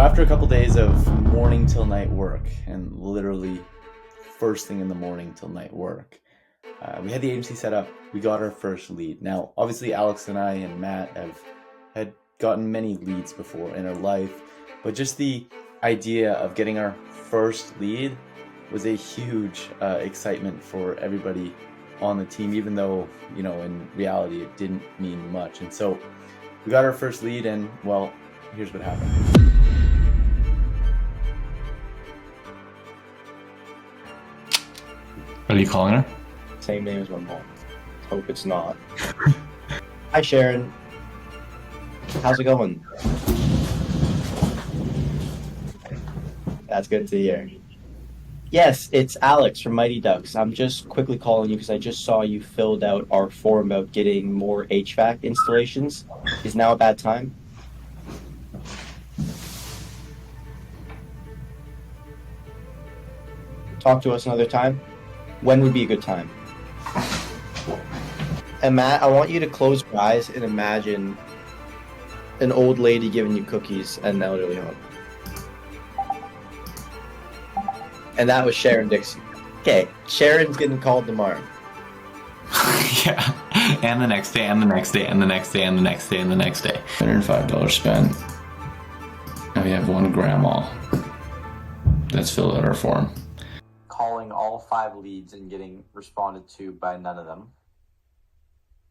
after a couple days of morning till night work, and literally first thing in the morning till night work, we had the agency set up. We got our first lead. Now, obviously, Alex and I and Matt had gotten many leads before in our life, but just the idea of getting our first lead was a huge excitement for everybody on the team, even though, in reality, it didn't mean much. And so we got our first lead, and well, here's what happened. Are you calling her? Same name as my mom. Hope it's not. Hi, Sharon. How's it going? That's good to hear. Yes, it's Alex from Mighty Ducks. I'm just quickly calling you because I just saw you filled out our form about getting more HVAC installations. Is now a bad time? Talk to us another time. When would be a good time? And Matt, I want you to close your eyes and imagine an old lady giving you cookies at an elderly home. And that was Sharon Dixon. Okay, Sharon's getting called tomorrow. Yeah. And the next day, and the next day, and the next day, and the next day, and the next day. $105 spent. And we have one grandma that's filled out our form. Calling all 5 leads and getting responded to by none of them.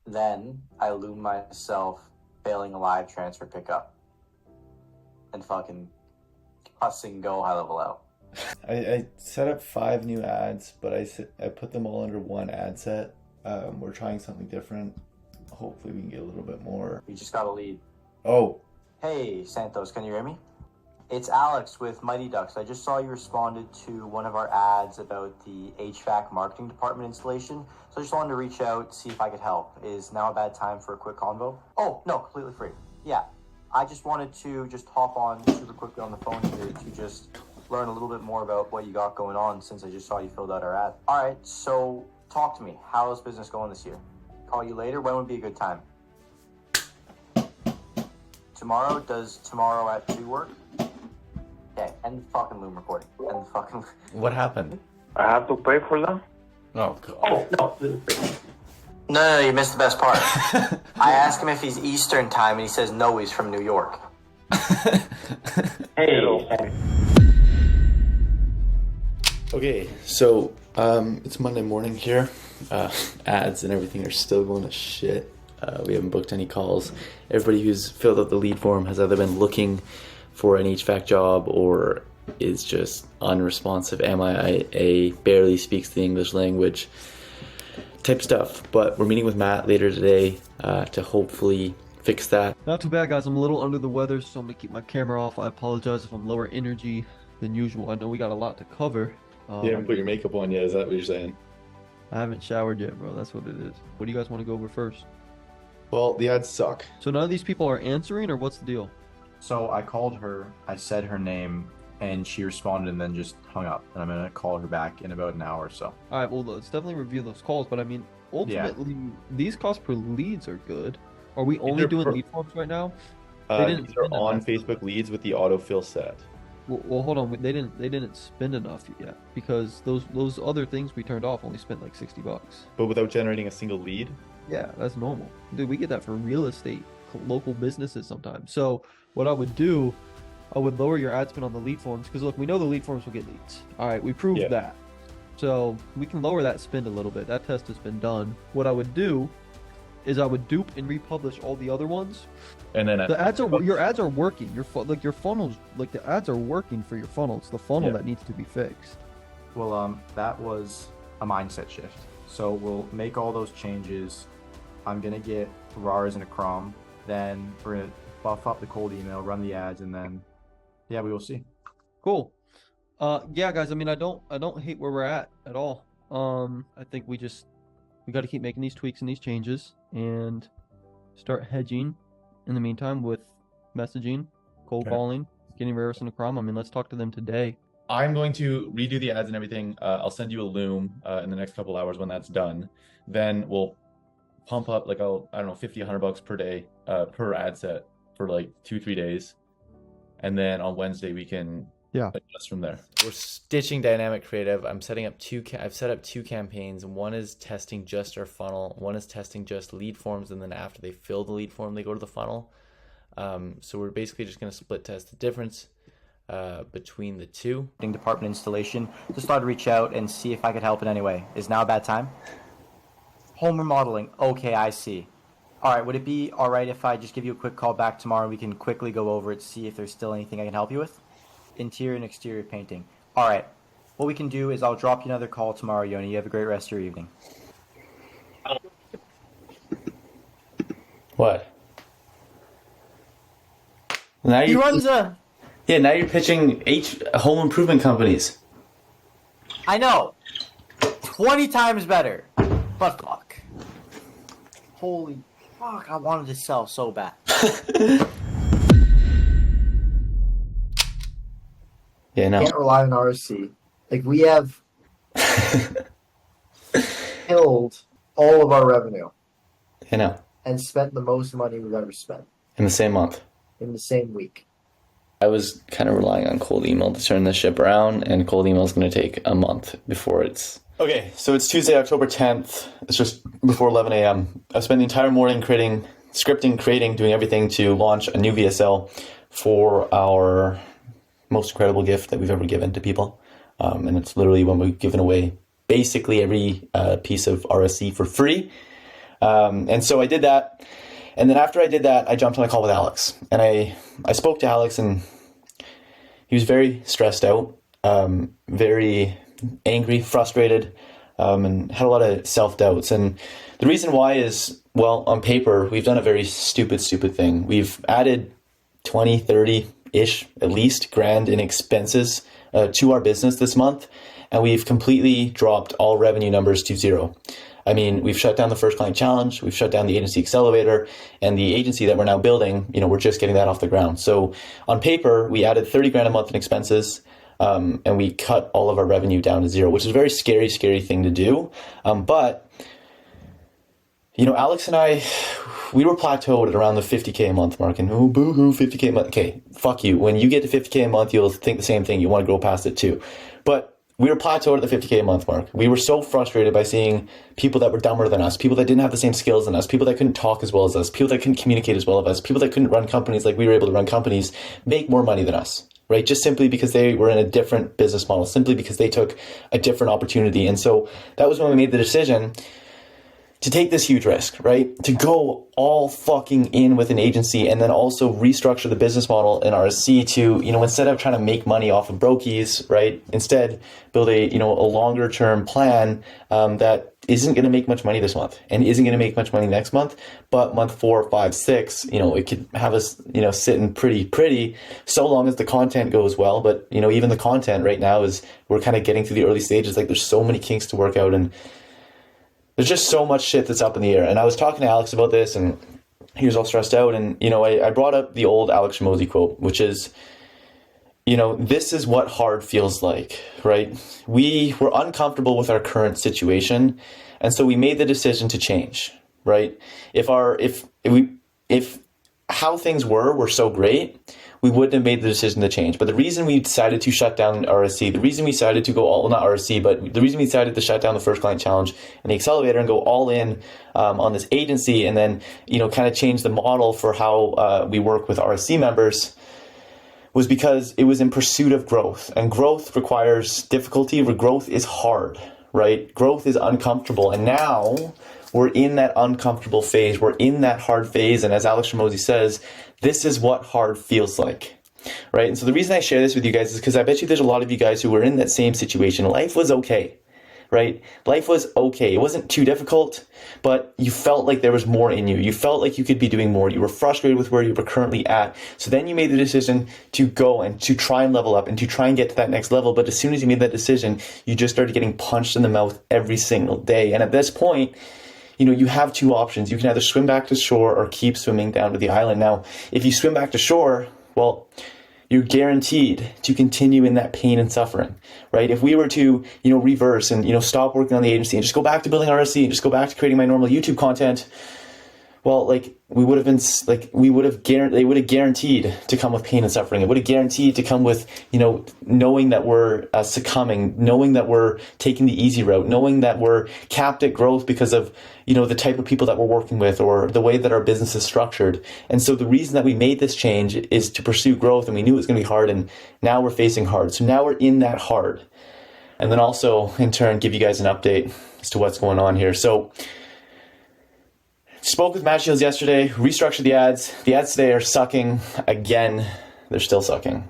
Then I loom myself failing a live transfer pickup and fucking cussing go high level out. I set up 5 new ads, but I put them all under one ad set. We're trying something different. Hopefully we can get a little bit more. We just got a lead. Oh. Hey, Santos, can you hear me? It's Alex with Mighty Ducks. I just saw you responded to one of our ads about the HVAC marketing department installation. So I just wanted to reach out, see if I could help. Is now a bad time for a quick convo? Oh, no, completely free. Yeah, I just wanted to just hop on super quickly on the phone here to just learn a little bit more about what you got going on since I just saw you filled out our ad. All right, so talk to me. How's business going this year? Call you later. When would be a good time? Tomorrow? Does tomorrow at 2 work? Okay, end the fucking loom recording. End the fucking... What happened? I have to pay for that? Oh, God. Oh, no. No, you missed the best part. I asked him if he's Eastern time, and he says no, he's from New York. Hey. Okay, so it's Monday morning here. Ads and everything are still going to shit. We haven't booked any calls. Everybody who's filled out the lead form has either been looking for an HVAC job or is just unresponsive. MIA, barely speaks the English language type stuff. But we're meeting with Matt later today to hopefully fix that. Not too bad, guys. I'm a little under the weather, so I'm gonna keep my camera off. I apologize if I'm lower energy than usual. I know we got a lot to cover. You haven't put your makeup on yet, is that what you're saying? I haven't showered yet, bro. That's what it is. What do you guys want to go over first? Well, the ads suck. So none of these people are answering, or what's the deal? So I called her, I said her name, and she responded and then just hung up. And I'm going to call her back in about an hour or so. All right, well, let's definitely review those calls. But I mean, ultimately, these costs per leads are good. Are we only doing lead forms right now? These are on Facebook leads with the autofill set. Well, hold on. They didn't spend enough yet because those other things we turned off only spent like $60. But without generating a single lead? Yeah, that's normal. Dude, we get that for real estate, local businesses sometimes. So what I would do, I would lower your ad spend on the lead forms because look, we know the lead forms will get leads. All right, we proved that. So we can lower that spend a little bit. That test has been done. What I would do is I would dupe and republish all the other ones. And then the ads are your ads are working. Your funnels, like the ads are working for your funnel. It's the funnel that needs to be fixed. Well, that was a mindset shift. So we'll make all those changes. I'm gonna get RARs and a crom. Then we're gonna buff up the cold email, run the ads, and then we will see. Cool. Yeah, guys. I mean, I don't hate where we're at all. I think we got to keep making these tweaks and these changes and start hedging in the meantime with messaging, cold calling, getting RARs and a crom. I mean, let's talk to them today. I'm going to redo the ads and everything. I'll send you a loom in the next couple hours when that's done. Then we'll pump up like, I don't know, $50, $100 per day per ad set for like 2-3 days. and then on Wednesday we can adjust from there. We're stitching dynamic creative. I've set up 2 campaigns. One is testing just our funnel. One is testing just lead forms, and then after they fill the lead form, they go to the funnel. So we're basically just going to split test the difference between the two. Department installation. Just thought to reach out and see if I could help in any way. Is now a bad time? Home remodeling. Okay, I see. All right, would it be all right if I just give you a quick call back tomorrow and we can quickly go over it, see if there's still anything I can help you with? Interior and exterior painting. All right. What we can do is I'll drop you another call tomorrow, Yoni. You have a great rest of your evening. What? Now He runs a... Yeah, now you're pitching home improvement companies. I know. 20 times better. But fuck. Holy fuck, I wanted to sell so bad. Yeah, no. Can't rely on RSC. Like, we have killed all of our revenue You know, and spent the most money we've ever spent in the same month. in the same week. I was kind of relying on cold email to turn this ship around, and cold email is going to take a month before it's... Okay, so it's Tuesday, October 10th. It's just before 11 a.m. I've spent the entire morning scripting, doing everything to launch a new VSL for our most incredible gift that we've ever given to people. And it's literally when we've given away basically every piece of RSC for free. And so I did that. And then after I did that, I jumped on a call with Alex. And I spoke to Alex, and he was very stressed out, very angry, frustrated, and had a lot of self-doubts. And the reason why is, well, on paper, we've done a very stupid thing. We've added 20, 30-ish, at least, grand in expenses to our business this month. And we've completely dropped all revenue numbers to zero. I mean, we've shut down the First Client Challenge, we've shut down the Agency Accelerator, and the agency that we're now building, we're just getting that off the ground. So on paper, we added 30 grand a month in expenses, and we cut all of our revenue down to zero, which is a very scary thing to do. But Alex and I, we were plateaued at around the 50K a month mark, and oh, boo-hoo, 50K a month. Okay, fuck you. When you get to 50K a month, you'll think the same thing. You want to grow past it too. But we were plateaued at the 50K a month mark. We were so frustrated by seeing people that were dumber than us, people that didn't have the same skills than us, people that couldn't talk as well as us, people that couldn't communicate as well as us, people that couldn't run companies like we were able to run companies, make more money than us, right? Just simply because they were in a different business model, simply because they took a different opportunity. And so that was when we made the decision to take this huge risk, right? To go all fucking in with an agency and then also restructure the business model in RSC to, instead of trying to make money off of brokies, right? Instead, build a longer term plan that isn't going to make much money this month and isn't going to make much money next month, but month 4, 5, 6, it could have us, sitting pretty so long as the content goes well. But, even the content right now is, we're kind of getting through the early stages. Like, there's so many kinks to work out, and there's just so much shit that's up in the air. And I was talking to Alex about this, and he was all stressed out. And, I brought up the old Alex Ramosi quote, which is, this is what hard feels like, right? We were uncomfortable with our current situation. And so we made the decision to change, right? If how things were so great, we wouldn't have made the decision to change. But the reason we decided to shut down RSC, the reason we decided to go all, not RSC, but the reason we decided to shut down the First Client Challenge and the Accelerator and go all in on this agency, and then, kind of change the model for how we work with RSC members, was because it was in pursuit of growth. And growth requires difficulty. Growth is hard, right? Growth is uncomfortable. And now we're in that uncomfortable phase. We're in that hard phase. And as Alex Ramosi says, this is what hard feels like, right? And so the reason I share this with you guys is because I bet you there's a lot of you guys who were in that same situation. Life was okay, right? Life was okay. It wasn't too difficult, but you felt like there was more in you. You felt like you could be doing more. You were frustrated with where you were currently at. So then you made the decision to go and to try and level up and to try and get to that next level. But as soon as you made that decision, you just started getting punched in the mouth every single day. And at this point, you have two options. You can either swim back to shore or keep swimming down to the island. Now, if you swim back to shore, well, you're guaranteed to continue in that pain and suffering, right? If we were to, reverse and, stop working on the agency and just go back to building RSC and just go back to creating my normal YouTube content, well, like they would have guaranteed to come with pain and suffering. It would have guaranteed to come with, knowing that we're succumbing, knowing that we're taking the easy route, knowing that we're capped at growth because of, the type of people that we're working with or the way that our business is structured. And so the reason that we made this change is to pursue growth, and we knew it was going to be hard, and now we're facing hard. So now we're in that hard. And then also, in turn, give you guys an update as to what's going on here. So, spoke with Matt Shields yesterday, restructured the ads. The ads today are sucking again. They're still sucking.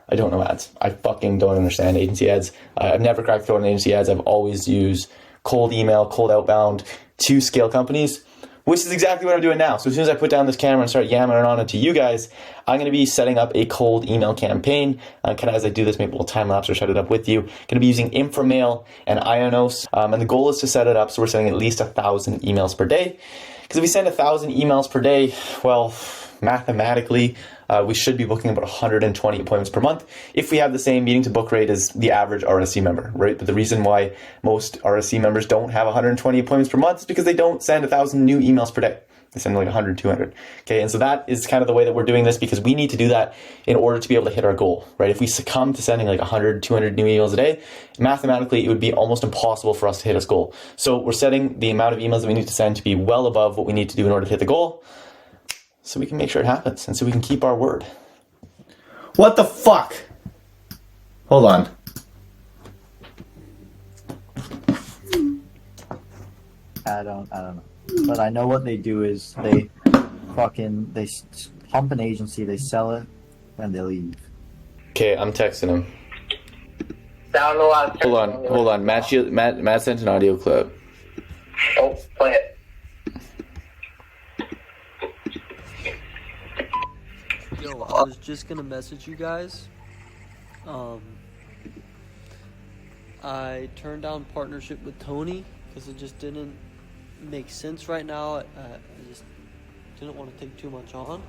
I don't know ads. I fucking don't understand agency ads. I've never cracked the code on agency ads. I've always used cold email, cold outbound to scale companies, which is exactly what I'm doing now. So as soon as I put down this camera and start yammering on it to you guys, I'm going to be setting up a cold email campaign. Kind of as I do this, maybe we'll time lapse or set it up with you. Going to be using Inframail and Ionos. And the goal is to set it up so we're sending at least 1,000 emails per day. Because if we send 1,000 emails per day, well, mathematically, we should be booking about 120 appointments per month if we have the same meeting to book rate as the average RSC member, right? But the reason why most RSC members don't have 120 appointments per month is because they don't send 1,000 new emails per day. They send like 100, 200. Okay, and so that is kind of the way that we're doing this, because we need to do that in order to be able to hit our goal, right? If we succumb to sending like 100, 200 new emails a day, mathematically, it would be almost impossible for us to hit this goal. So we're setting the amount of emails that we need to send to be well above what we need to do in order to hit the goal, so we can make sure it happens and so we can keep our word. What the fuck? Hold on. I don't know. But I know what they do is they pump an agency, they sell it, and they leave. Okay, I'm texting him. Download. Hold on. Matt sent an audio clip. Oh, play it. Yo, I was just gonna message you guys. I turned down partnership with Tony because it just didn't make sense right now. I just didn't want to take too much on,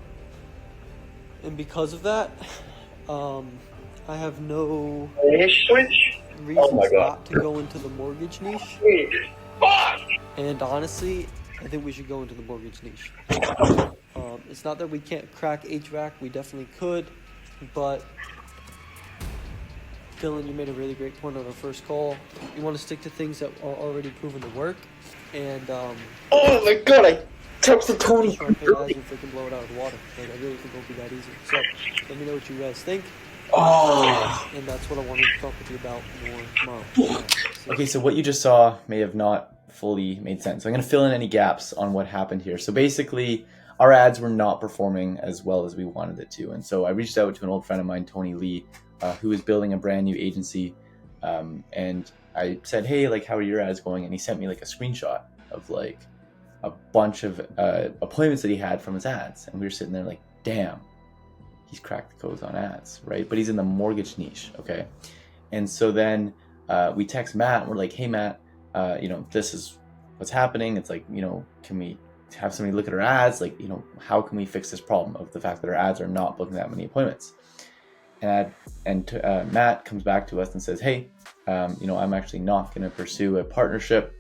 and because of that, I have no reasons not to go into the mortgage niche. And honestly, I think we should go into the mortgage niche. It's not that we can't crack HVAC, we definitely could, but Dylan, you made a really great point on our first call. You want to stick to things that are already proven to work, and oh my god, I texted Tony. If we can blow it out of the water. Like, I really think it won't be that easy. So let me know what you guys think. And that's what I wanted to talk with you about more tomorrow. Okay, so what you just saw may have not fully made sense. So I'm going to fill in any gaps on what happened here. So basically, our ads were not performing as well as we wanted it to. And so I reached out to an old friend of mine, Tony Lee, who was building a brand new agency. And I said, hey, like, how are your ads going? And he sent me like a screenshot of like a bunch of appointments that he had from his ads. And we were sitting there like, damn, he's cracked the codes on ads, right? But he's in the mortgage niche, okay? And so then we text Matt, and we're like, hey, Matt, this is what's happening. It's like, can we have somebody look at our ads? Like, how can we fix this problem of the fact that our ads are not booking that many appointments? And Matt comes back to us and says, hey, I'm actually not going to pursue a partnership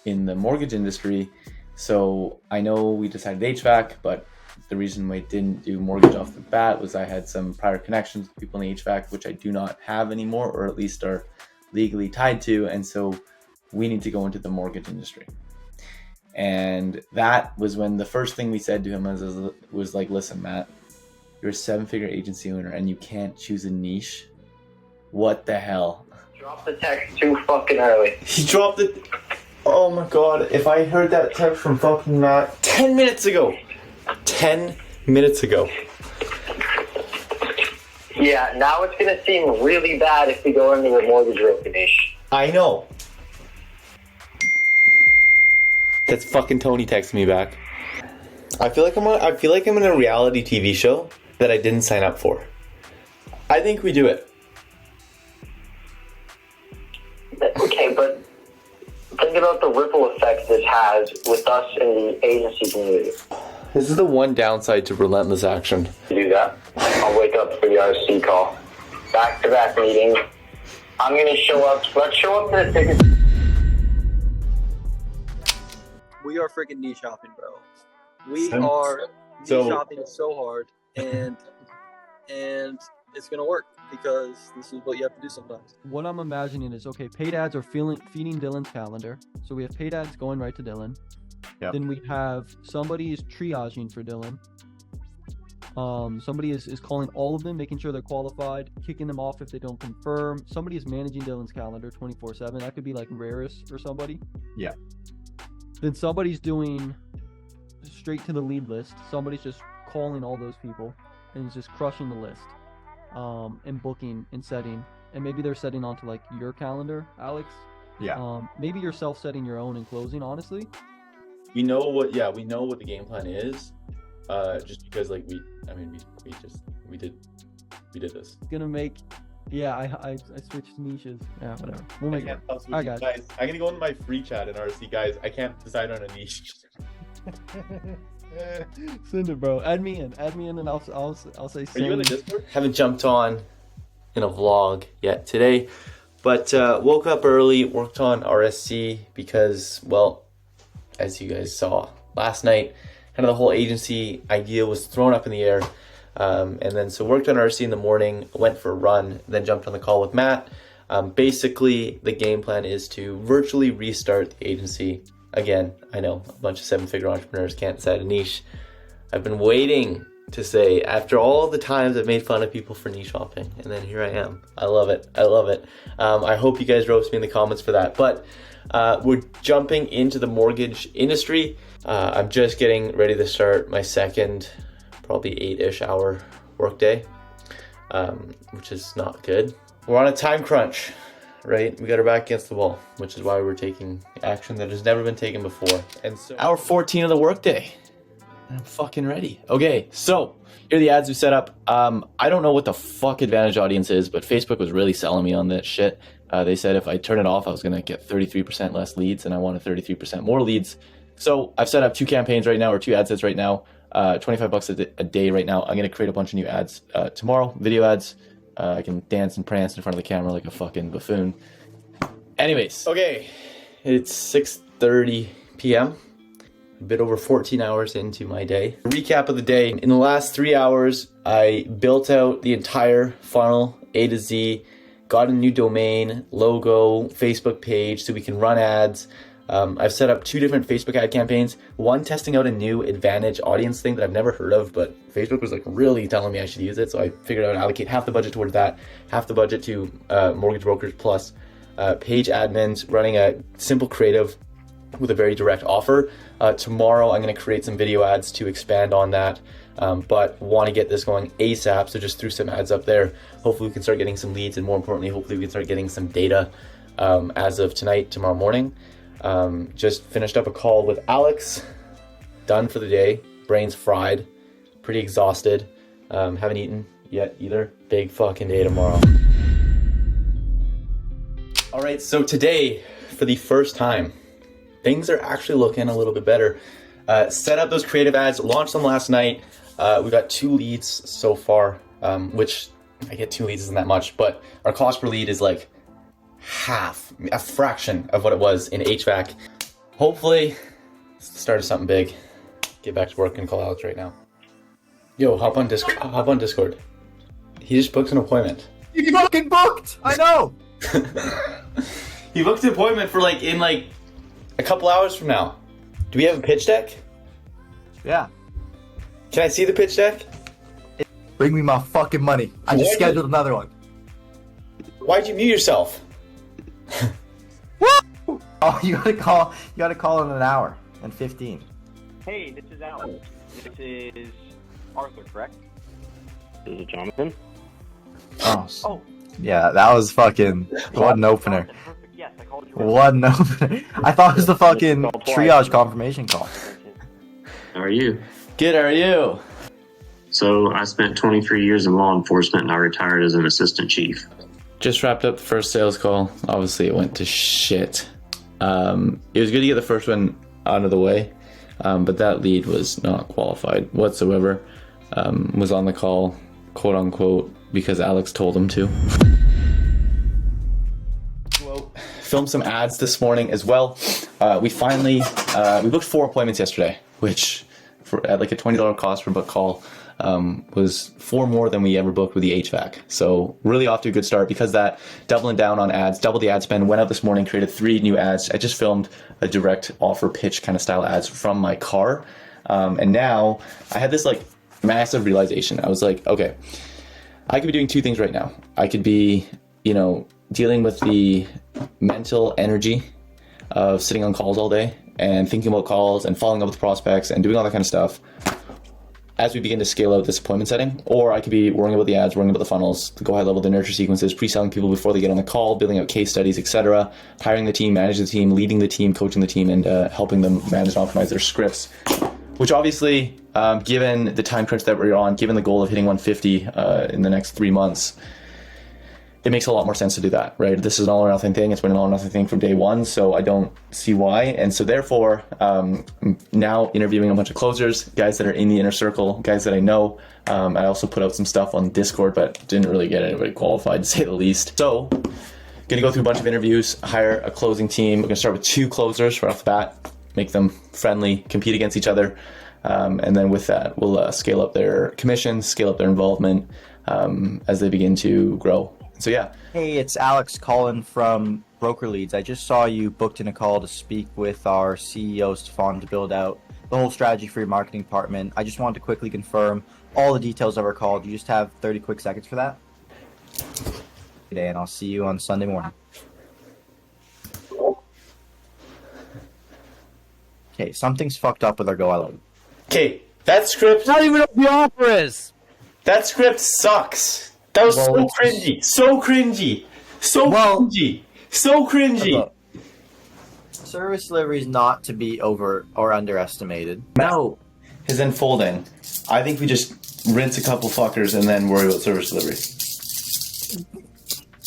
in the mortgage industry. So I know we decided HVAC, but the reason we didn't do mortgage off the bat was I had some prior connections with people in the HVAC, which I do not have anymore, or at least are legally tied to. And so we need to go into the mortgage industry. And that was when the first thing we said to him was like, listen, Matt, you're a 7-figure agency owner and you can't choose a niche. What the hell? Drop the text too fucking early. He dropped it. Oh my god, if I heard that text from fucking Matt 10 minutes ago. 10 minutes ago. Yeah, now it's gonna seem really bad if we go into the mortgage broker niche. I know. That's fucking Tony texting me back. I feel like I'm in a reality TV show that I didn't sign up for. I think we do it. Okay, but think about the ripple effect this has with us in the agency community. This is the one downside to relentless action. Do that. I'll wake up for the RC call. Back-to-back meetings. I'm gonna show up. Let's show up to the ticket. we are freaking niche shopping, bro. We So- are niche so- shopping so hard, and it's gonna work because this is what you have to do sometimes. What I'm imagining is, okay, paid ads are feeding Dylan's calendar. So we have paid ads going right to Dylan. Yep. Then we have somebody is triaging for Dylan. Somebody is calling all of them, making sure they're qualified, kicking them off if they don't confirm. Somebody is managing Dylan's calendar 24/7. That could be like Raris or somebody. Yeah. Then somebody's doing straight to the lead list. Somebody's just calling all those people and he's just crushing the list, and booking and setting. And maybe they're setting onto like your calendar, Alex. Yeah. Maybe you're self-setting your own and closing, honestly. We know what the game plan is. Just because like we did this. Gonna make, yeah, I switched niches. Yeah, whatever. We'll make it. All I got guys, I'm gonna go into my free chat in RC, guys. I can't decide on a niche. Send it, bro. Add me in, and I'll say. Are you in the Discord? Haven't jumped on in a vlog yet today, but woke up early, worked on RSC because, well, as you guys saw last night, kind of the whole agency idea was thrown up in the air. And then so worked on RSC in the morning, went for a run, then jumped on the call with Matt. Basically, the game plan is to virtually restart the agency. Again, I know a bunch of seven-figure entrepreneurs can't set a niche. I've been waiting to say, after all the times I've made fun of people for niche shopping, and then here I am. I love it. I love it. I hope you guys roast me in the comments for that. But we're jumping into the mortgage industry. I'm just getting ready to start my second, probably 8-ish hour workday, which is not good. We're on a time crunch, right? We got our back against the wall, which is why we're taking action that has never been taken before. And so hour 14 of the workday. I'm fucking ready. Okay, so here are the ads we set up. I don't know what the fuck Advantage Audience is, but Facebook was really selling me on that shit. They said if I turn it off, I was gonna get 33% less leads, and I wanted 33% more leads. So I've set up 2 campaigns right now, or 2 ad sets right now, $25 a day right now. I'm gonna create a bunch of new ads tomorrow, video ads. I can dance and prance in front of the camera like a fucking buffoon. Anyways, okay, it's 6:30 p.m. A bit over 14 hours into my day. Recap of the day. In the last 3 hours, I built out the entire funnel, A to Z, got a new domain, logo, Facebook page so we can run ads. I've set up 2 different Facebook ad campaigns. One testing out a new Advantage Audience thing that I've never heard of, but Facebook was like really telling me I should use it. So I figured I would allocate half the budget towards that, half the budget to mortgage brokers plus page admins, running a simple creative with a very direct offer. Tomorrow I'm going to create some video ads to expand on that, but want to get this going ASAP. So just threw some ads up there. Hopefully we can start getting some leads, and more importantly, hopefully we can start getting some data as of tonight, tomorrow morning. Just finished up a call with Alex, done for the day, brains fried, pretty exhausted, haven't eaten yet either. Big fucking day tomorrow. All right, so today, for the first time, things are actually looking a little bit better. Set up those creative ads, launched them last night. We got 2 leads so far, which I get 2 leads isn't that much, but our cost per lead is like half, a fraction of what it was in HVAC. Hopefully, it's the start of something big. Get back to work and call Alex right now. Yo, hop on Discord. He just booked an appointment. You fucking booked! I know! He booked an appointment for in a couple hours from now. Do we have a pitch deck? Yeah. Can I see the pitch deck? Bring me my fucking money. I just scheduled another one. Why'd you mute yourself? Oh, you gotta call in an hour and 15. Hey, this is Alex. This is Arthur, correct? This is Jonathan. Oh. Yeah, that was fucking, what an opener. Perfect. Yes, I called you. What an opener. I thought it was the fucking triage confirmation call. How are you? Good, how are you? So I spent 23 years in law enforcement and I retired as an assistant chief. Just wrapped up the first sales call. Obviously, it went to shit. It was good to get the first one out of the way, but that lead was not qualified whatsoever. Was on the call, quote unquote, because Alex told him to. Well, filmed some ads this morning as well. We finally we booked 4 appointments yesterday, which at like a $20 cost per book call was 4 more than we ever booked with the HVAC. So really off to a good start because that doubling down on ads, double the ad spend, went out this morning, created 3 new ads. I just filmed a direct offer pitch kind of style ads from my car. And now I had this like massive realization. I was like, okay, I could be doing 2 things right now. I could be, dealing with the mental energy of sitting on calls all day and thinking about calls and following up with prospects and doing all that kind of stuff as we begin to scale out this appointment setting. Or I could be worrying about the ads, worrying about the funnels, the go high level, the nurture sequences, pre-selling people before they get on the call, building out case studies, etc., hiring the team, managing the team, leading the team, coaching the team, and helping them manage and optimize their scripts. Which obviously, given the time crunch that we're on, given the goal of hitting 150 in the next 3 months, it makes a lot more sense to do that, right? This is an all or nothing thing. It's been an all or nothing thing from day one, so I don't see why. And so therefore, I'm now interviewing a bunch of closers, guys that are in the inner circle, guys that I know. I also put out some stuff on Discord, but didn't really get anybody qualified, to say the least. So, gonna go through a bunch of interviews, hire a closing team. We're gonna start with 2 closers right off the bat, make them friendly, compete against each other. And then with that, we'll scale up their commissions, scale up their involvement as they begin to grow. So yeah. Hey, it's Alex calling from Broker Leads. I just saw you booked in a call to speak with our CEO, Stefan, to build out the whole strategy for your marketing department. I just wanted to quickly confirm all the details of our call. Do you just have 30 quick seconds for that? Today, and I'll see you on Sunday morning. Okay, something's fucked up with our Go Island. Okay, that script... Not even what the offer is! That script sucks. That was so cringy. So cringy. So cringy. So cringy. Service delivery is not to be over or underestimated. No. His unfolding. I think we just rinse a couple fuckers and then worry about service delivery.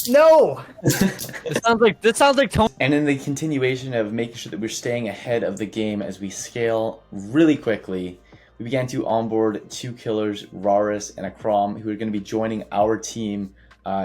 No! This sounds like Tony. And in the continuation of making sure that we're staying ahead of the game as we scale really quickly, we began to onboard 2 killers, Raris and Akram, who are going to be joining our team,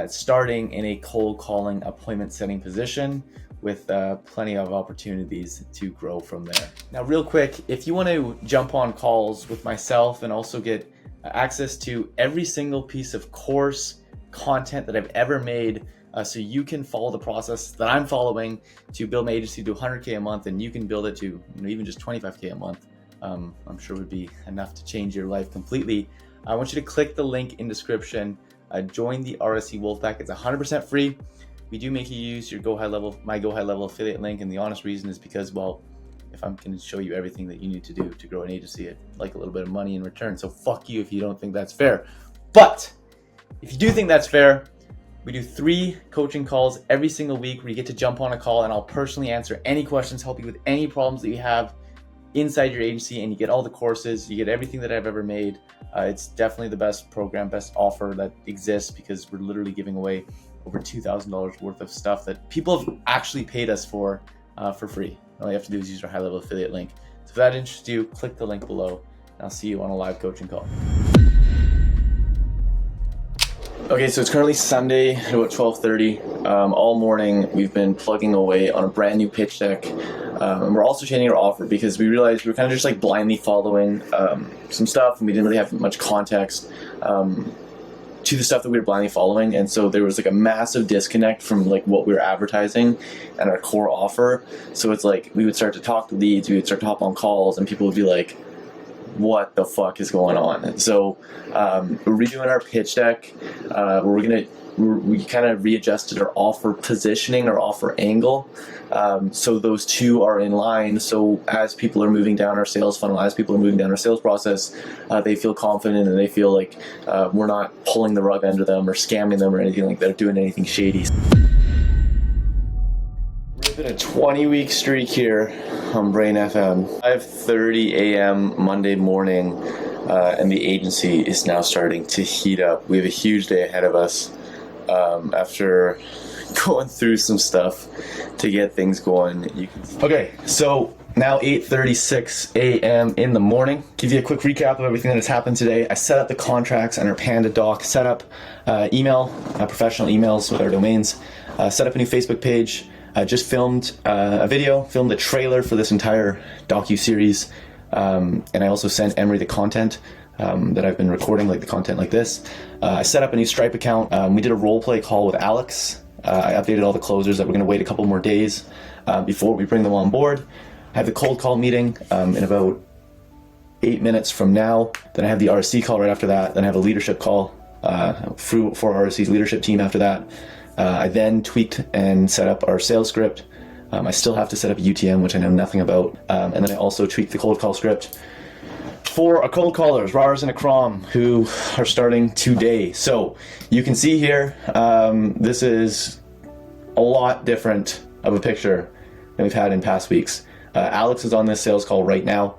starting in a cold calling appointment setting position with plenty of opportunities to grow from there. Now, real quick, if you want to jump on calls with myself and also get access to every single piece of course content that I've ever made, so you can follow the process that I'm following to build my agency to 100K a month, and you can build it to even just 25K a month, I'm sure would be enough to change your life completely. I want you to click the link in description, join the RSC Wolfpack. It's 100% free. We do make you use your my Go High Level affiliate link, and the honest reason is because, well, if I'm going to show you everything that you need to do to grow an agency, I'd like a little bit of money in return. So fuck you if you don't think that's fair. But if you do think that's fair, we do 3 coaching calls every single week where you get to jump on a call and I'll personally answer any questions, help you with any problems that you have inside your agency, and you get all the courses, you get everything that I've ever made. It's definitely the best program, best offer that exists, because we're literally giving away over $2,000 worth of stuff that people have actually paid us for free. All you have to do is use our high level affiliate link. So if that interests you, click the link below, and I'll see you on a live coaching call. Okay, so it's currently Sunday at about 12:30. All morning we've been plugging away on a brand new pitch deck. And we're also changing our offer because we realized we were kind of just like blindly following some stuff, and we didn't really have much context to the stuff that we were blindly following. And so there was like a massive disconnect from like what we were advertising and our core offer. So it's like we would start to talk to leads, we would start to hop on calls, and people would be like, what the fuck is going on? And so we're redoing our pitch deck. We kind of readjusted our offer positioning, our offer angle. So those 2 are in line. So as people are moving down our sales funnel, as people are moving down our sales process, they feel confident and they feel like we're not pulling the rug under them or scamming them or anything like that, or doing anything shady. We've been a 20-week streak here on Brain FM. 5:30 a.m. Monday morning, and the agency is now starting to heat up. We have a huge day ahead of us after going through some stuff to get things going. Okay, so now 8:36 a.m. in the morning. Give you a quick recap of everything that has happened today. I set up the contracts on our Panda doc, set up professional emails with our domains, set up a new Facebook page, I just filmed a video, filmed a trailer for this entire docu-series, and I also sent Emery the content that I've been recording, like the content like this. I set up a new Stripe account. We did a role play call with Alex. I updated all the closers that we're gonna wait a couple more days before we bring them on board. I have the cold call meeting in about 8 minutes from now. Then I have the RSC call right after that. Then I have a leadership call for RSC's leadership team after that. I then tweaked and set up our sales script. I still have to set up a UTM, which I know nothing about. And then I also tweaked the cold call script for our cold callers, Rars and Akram, who are starting today. So you can see here, this is a lot different of a picture than we've had in past weeks. Alex is on this sales call right now.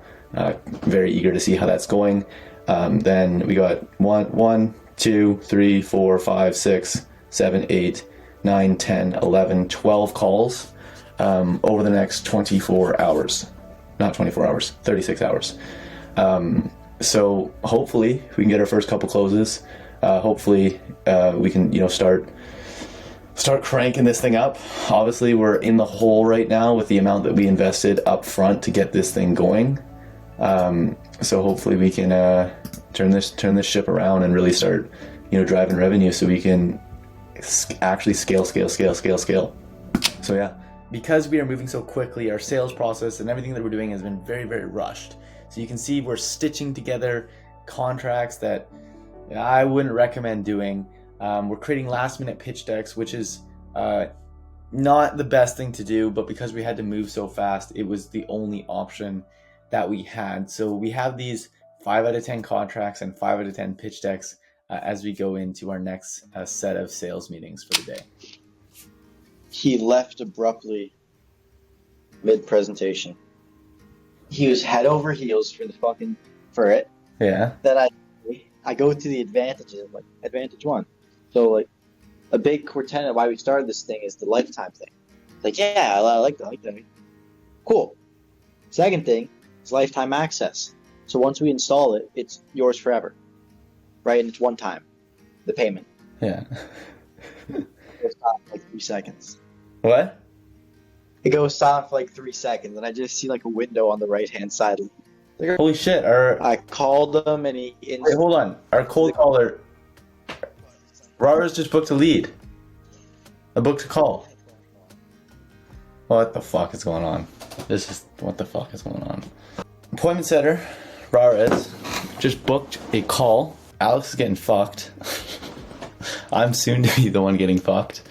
Very eager to see how that's going. Then we got 1, 2, 3, 4, 5, 6, 7, 8, 9, 10, 11, 12 calls over the next 24 hours. Not 24 hours, 36 hours. So hopefully we can get our first couple closes. Hopefully we can, start cranking this thing up. Obviously we're in the hole right now with the amount that we invested up front to get this thing going. So hopefully we can turn this ship around and really start, driving revenue so we can actually scale. So yeah, because we are moving so quickly, our sales process and everything that we're doing has been very, very rushed. So you can see we're stitching together contracts that I wouldn't recommend doing. We're creating last minute pitch decks, which is not the best thing to do, but because we had to move so fast, it was the only option that we had. So we have these 5 out of 10 contracts and 5 out of 10 pitch decks as we go into our next set of sales meetings for the day. He left abruptly mid-presentation. He was head over heels for it. Yeah. Then I go to the advantages. I'm like, advantage 1. So like a big core tenet of why we started this thing is the lifetime thing. Like, yeah, I like that. Cool. Second thing is lifetime access. So once we install it, it's yours forever. Right? And it's one time, the payment. Yeah. It goes silent for like 3 seconds. What? It goes silent for like 3 seconds, and I just see like a window on the right-hand side. Holy shit. I called him, and he... Wait, hold on. Our cold caller... Rars just booked a lead. I booked a call. What the fuck is going on? What the fuck is going on? Appointment setter, Rars, just booked a call. Alex is getting fucked. I'm soon to be the one getting fucked.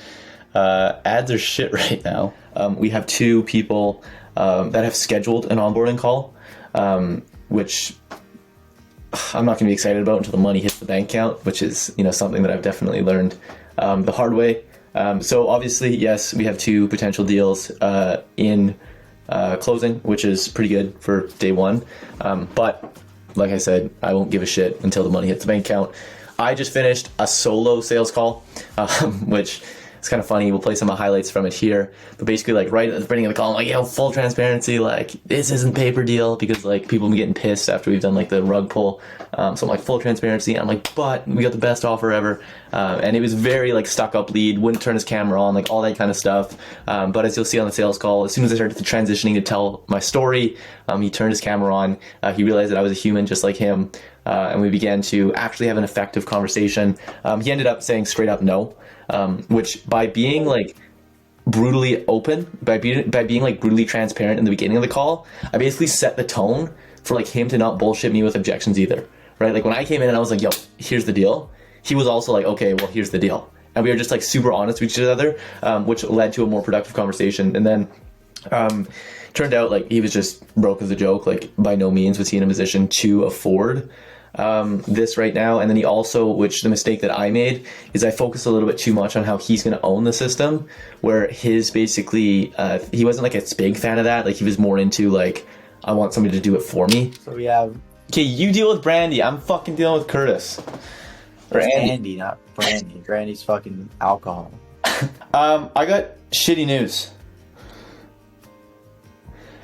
Ads are shit right now. We have 2 people that have scheduled an onboarding call, which I'm not going to be excited about until the money hits the bank account, which is something that I've definitely learned the hard way. So obviously, yes, we have 2 potential deals in closing, which is pretty good for day 1. But like I said, I won't give a shit until the money hits the bank account. I just finished a solo sales call, which is kind of funny. We'll play some highlights from it here. But basically, like right at the beginning of the call, I'm like, full transparency, like this isn't paper deal, because like people have been getting pissed after we've done like the rug pull. So I'm like, full transparency. I'm like, but we got the best offer ever. And it was very like stuck up lead, wouldn't turn his camera on, like all that kind of stuff. But as you'll see on the sales call, as soon as I started transitioning to tell my story, he turned his camera on. He realized that I was a human just like him. And we began to actually have an effective conversation. He ended up saying straight up no, which by being like brutally open, by being like brutally transparent in the beginning of the call, I basically set the tone for like him to not bullshit me with objections either, right? Like when I came in and I was like, yo, here's the deal, he was also like, okay, well, here's the deal. And we were just like super honest with each other, which led to a more productive conversation. And then turned out like he was just broke as a joke. Like by no means was he in a position to afford this right now. And then he also, which the mistake that I made is I focused a little bit too much on how he's going to own the system, where his basically, he wasn't like a big fan of that. Like he was more into like, I want somebody to do it for me. So we have... Okay, you deal with Brandy. I'm fucking dealing with Curtis. Or Andy, not Brandy. Brandy's fucking alcohol. I got shitty news.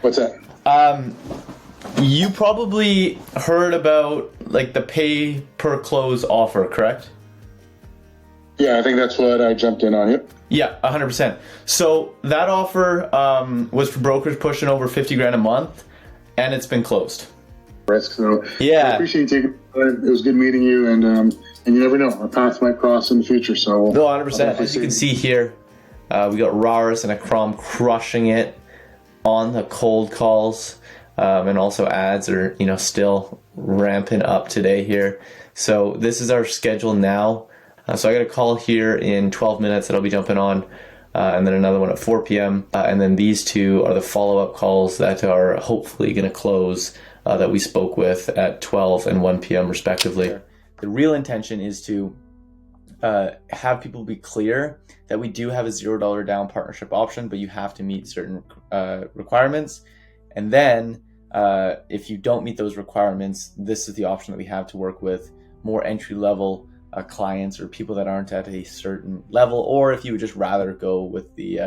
What's that? You probably heard about like the pay per close offer, correct? Yeah, I think that's what I jumped in on. Yep. Yeah, 100%. So that offer was for brokers pushing over 50 grand a month, and it's been closed. Risk. So Yeah. I appreciate you taking it. It was good meeting you, and you never know, our paths might cross in the future. So No, 100%. As you can see here, we got Rars and Akram crushing it on the cold calls, and also ads are still ramping up today here. So this is our schedule now. So I got a call here in 12 minutes that I'll be jumping on, and then another one at 4 p.m. And then these two are the follow-up calls that are hopefully going to close that we spoke with at 12 and 1 p.m. respectively. The real intention is to have people be clear that we do have a $0 down partnership option, but you have to meet certain requirements. And then if you don't meet those requirements, this is the option that we have to work with more entry-level clients or people that aren't at a certain level, or if you would just rather go with the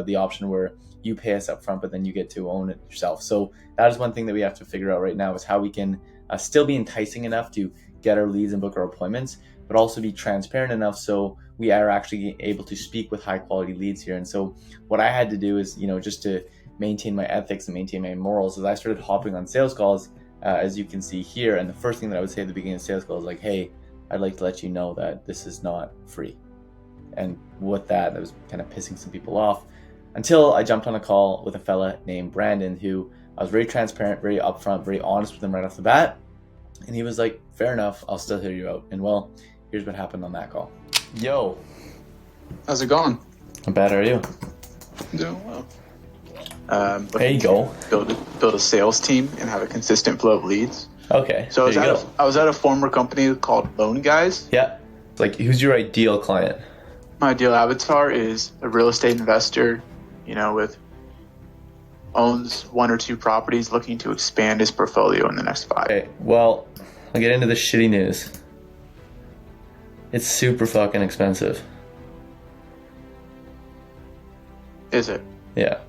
the option where you pay us up front, but then you get to own it yourself. So that is one thing that we have to figure out right now, is how we can still be enticing enough to get our leads and book our appointments, but also be transparent enough so we are actually able to speak with high quality leads here. And so what I had to do is, just to maintain my ethics and maintain my morals, is I started hopping on sales calls, as you can see here. And the first thing that I would say at the beginning of sales calls is like, hey, I'd like to let you know that this is not free. And with that, I was kind of pissing some people off, until I jumped on a call with a fella named Brandon, who I was very transparent, very upfront, very honest with him right off the bat. And he was like, fair enough, I'll still hear you out. And well, here's what happened on that call. Yo. How's it going? How bad are you? Doing well. There you go. Build a sales team and have a consistent flow of leads. Okay. So I was at a former company called Loan Guys. Yeah. Like, who's your ideal client? My ideal avatar is a real estate investor, owns 1 or 2 properties, looking to expand his portfolio in the next 5. Okay, well, I'll get into the shitty news. It's super fucking expensive. Is it? Yeah.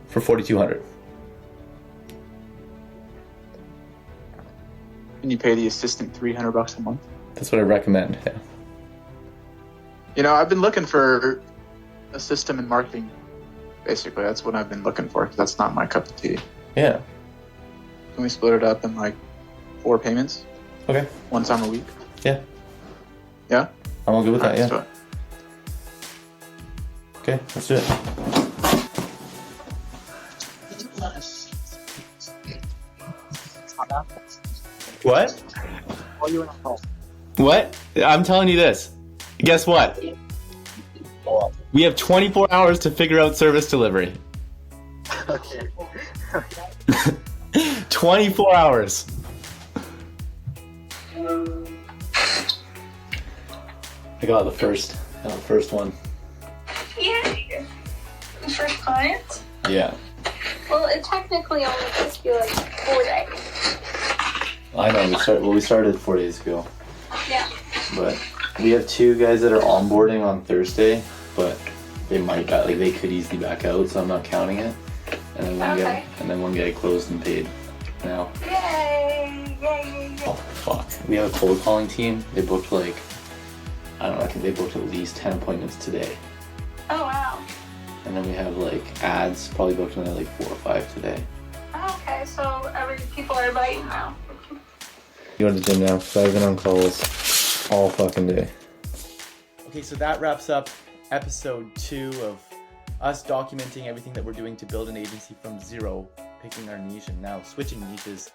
For $4,200. Can you pay the assistant $300 a month? That's what I recommend, yeah. I've been looking for a system in marketing. Basically, that's what I've been looking for, because that's not my cup of tea. Yeah. Can we split it up in 4 payments? Okay. 1 time a week? Yeah. Yeah? I'm all good with that, yeah. Let's do it. Okay, let's do it. What? What? I'm telling you this. Guess what? We have 24 hours to figure out service delivery. Okay. 24 hours. I got the first one. Yay! The first client? Yeah. Well, it technically only took you 4 days. I know, we started 4 days ago. Yeah. But we have 2 guys that are onboarding on Thursday, but they they could easily back out, so I'm not counting it. And then one guy closed and paid now. Yay! Yay! Oh fuck. We have a cold calling team. They booked I think they booked at least 10 appointments today. Oh wow. And then we have ads, probably booked another 4 or 5 today. Okay, so people are biting now. You go to the gym now, because I've been on calls all fucking day. Okay, so that wraps up episode 2 of us documenting everything that we're doing to build an agency from zero, picking our niche, and now switching niches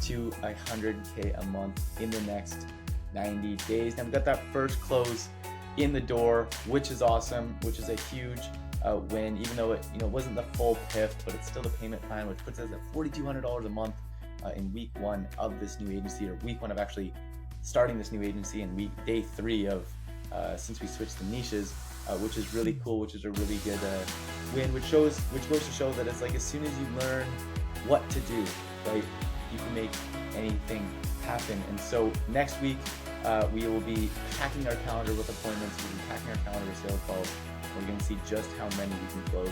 to 100K a month in the next 90 days. Now we got that first close in the door, which is awesome, which is a huge win, even though it wasn't the full PIF, but it's still the payment plan, which puts us at $4,200 a month in week 1 of this new agency, or week 1 of actually starting this new agency, and day 3 of since we switched the niches, which is really cool, which is a really good win, which goes to show that it's as soon as you learn what to do, right, you can make anything happen. And so next week we will be packing our calendar with appointments. We'll be packing our calendar with sales calls. We're going to see just how many we can close,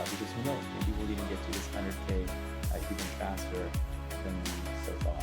because who knows, maybe we'll even get to this 100K even faster than we so thought.